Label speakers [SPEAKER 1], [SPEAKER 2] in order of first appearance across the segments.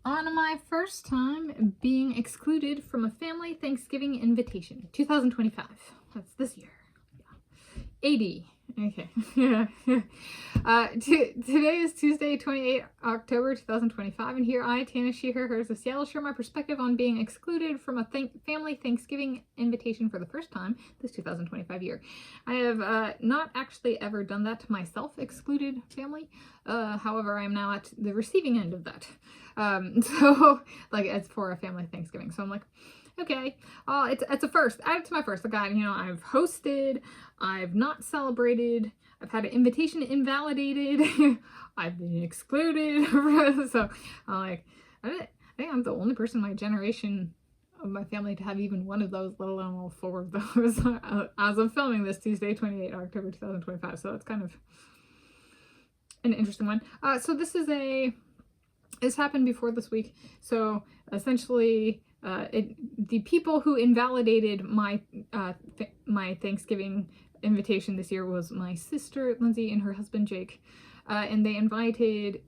[SPEAKER 1] On my first time being excluded from a family Thanksgiving invitation, 2025. That's this year. AD. Okay. Today is Tuesday, 28 October 2025, and here I, Tanis, she, her, hers of Seattle, share my perspective on being excluded from a family Thanksgiving invitation for the first time this 2025 year. I have not actually ever done that to myself, excluded family. However, I am now at the receiving end of that. So, like, it's for a family Thanksgiving. So I'm like, okay, it's a first. Add it to my first. Like, I've hosted, I've not celebrated, I've had an invitation invalidated, I've been excluded. So I'm like, I think I'm the only person in my generation of my family to have even one of those, let alone all four of those, as of filming this Tuesday, 28 October 2025. So it's kind of an interesting one. So this happened before this week. So essentially, the people who invalidated my Thanksgiving invitation this year was my sister Lindsay and her husband Jake, and they invited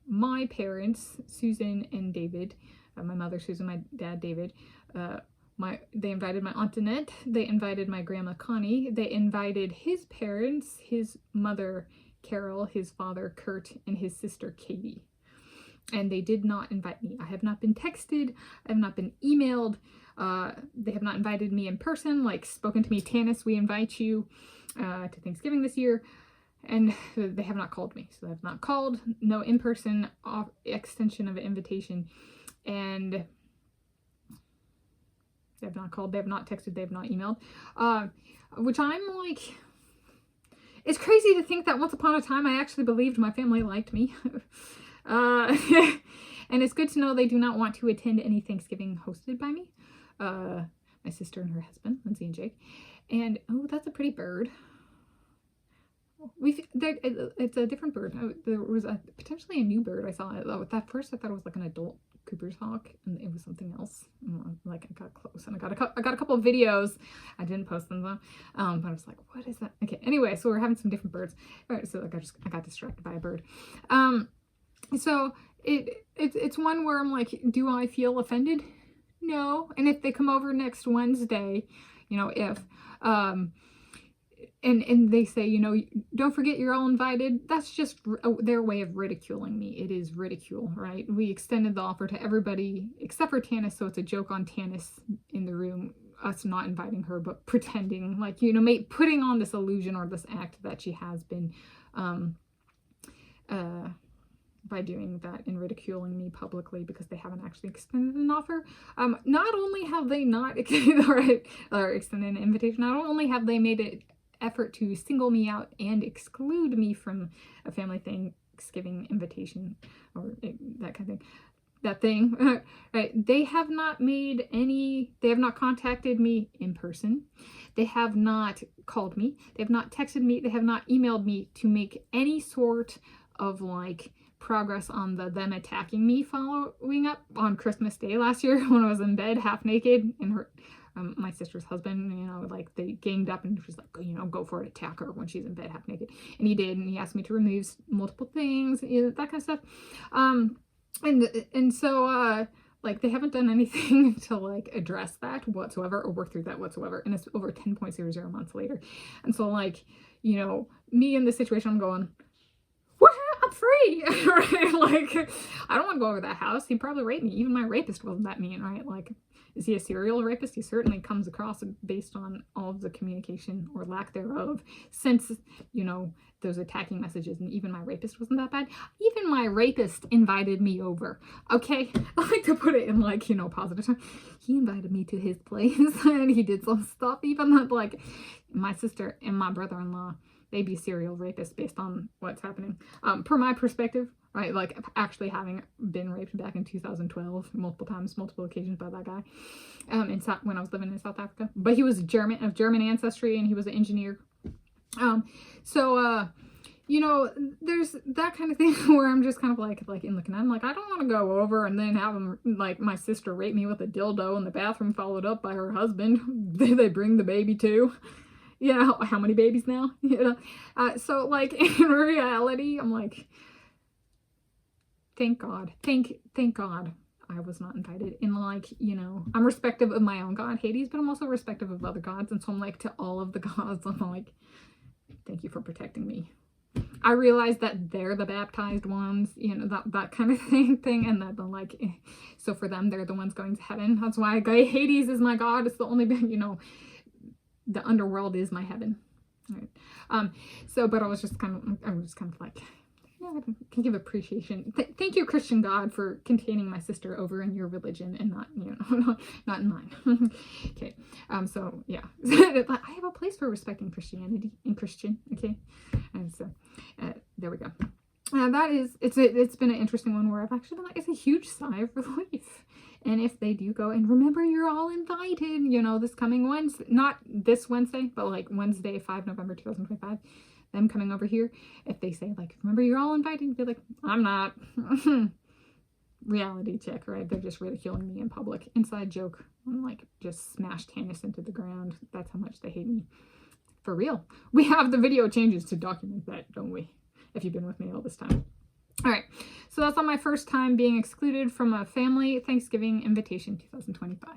[SPEAKER 1] my parents, Susan and David, my mother Susan, my dad David. They invited my Aunt Annette. They invited my grandma Connie. They invited his parents, his mother Carol, his father Kurt, and his sister Katie. And they did not invite me. I have not been texted. I have not been emailed. They have not invited me in person, like spoken to me, Tanis, we invite you to Thanksgiving this year. And they have not called me. So they have not called, no in-person extension of an invitation. And they have not called, they have not texted, they have not emailed. Which I'm like, it's crazy to think that once upon a time I actually believed my family liked me. And it's good to know they do not want to attend any Thanksgiving hosted by me. My sister and her husband, Lindsay and Jake. And, oh, that's a pretty bird. It's a different bird. There was potentially a new bird I saw. At first I thought it was like an adult Cooper's hawk, and it was something else. Like, I got close, and I got a couple of videos. I didn't post them though. But I was like, what is that? Okay, anyway, so we're having some different birds. All right, so I got distracted by a bird. So it's one where I'm like, do I feel offended? No. And if they come over next Wednesday, if and they say, don't forget you're all invited, that's just their way of ridiculing me. It is ridicule, right? We extended the offer to everybody except for Tanis, so it's a joke on Tanis in the room, us not inviting her, but pretending like, putting on this illusion or this act that she has been by doing that and ridiculing me publicly because they haven't actually extended an offer. Not only have they not extended an invitation, not only have they made an effort to single me out and exclude me from a family Thanksgiving invitation or that kind of thing. That thing, right? They have not contacted me in person. They have not called me. They have not texted me. They have not emailed me to make any sort of like progress on them attacking me following up on Christmas Day last year when I was in bed half naked, and my sister's husband, like they ganged up and was like, go for it, attack her when she's in bed half naked. And he did, and he asked me to remove multiple things, that kind of stuff. And so like they haven't done anything to like address that whatsoever or work through that whatsoever. And it's over 10.00 months later. And so like, me in this situation, I'm going, I'm free, right? Like, I don't want to go over that house. He'd probably rape me. Even my rapist wasn't that mean, right? Like, is he a serial rapist? He certainly comes across based on all of the communication or lack thereof since, those attacking messages. And even my rapist wasn't that bad. Even my rapist invited me over, okay? I like to put it in like, positive terms. He invited me to his place and he did some stuff. Even that, like, my sister and my brother-in-law, they'd be serial rapists based on what's happening. Per my perspective, right? Like actually having been raped back in 2012, multiple occasions by that guy, when I was living in South Africa. But he was of German ancestry, and he was an engineer. There's that kind of thing where I'm just kind of like in looking at him, like, I don't want to go over and then have him, like, my sister rape me with a dildo in the bathroom, followed up by her husband. Did they bring the baby too? How many babies now? So like in reality, I'm like, thank God. Thank God I was not invited. And like, you know, I'm respective of my own god, Hades, but I'm also respective of other gods. And so I'm like, to all of the gods, I'm like, thank you for protecting me. I realize that they're the baptized ones, you know, that kind of thing, and that they're like, so for them, they're the ones going to heaven. That's why Hades is my god. It's the only, you know, the underworld is my heaven. Right. So, but I was just kind of like, you know, I can give appreciation. Thank you, Christian God, for containing my sister over in your religion and not, you know, not in mine. Okay. So yeah, I have a place for respecting Christianity and Christian. Okay. And so, there we go. That is, it's been an interesting one where I've actually been like, it's a huge sigh of relief. And if they do go, and remember, you're all invited, you know, this coming Wednesday, not this Wednesday, but like Wednesday, 5 November 2025, them coming over here, if they say like, remember, you're all invited, be like, I'm not. Reality check, right? They're just ridiculing me in public. Inside joke. I'm like, just smashed Tanis into the ground. That's how much they hate me. For real. We have the video changes to document that, don't we? If you've been with me all this time. All right. So that's on my first time being excluded from a family Thanksgiving invitation 2025.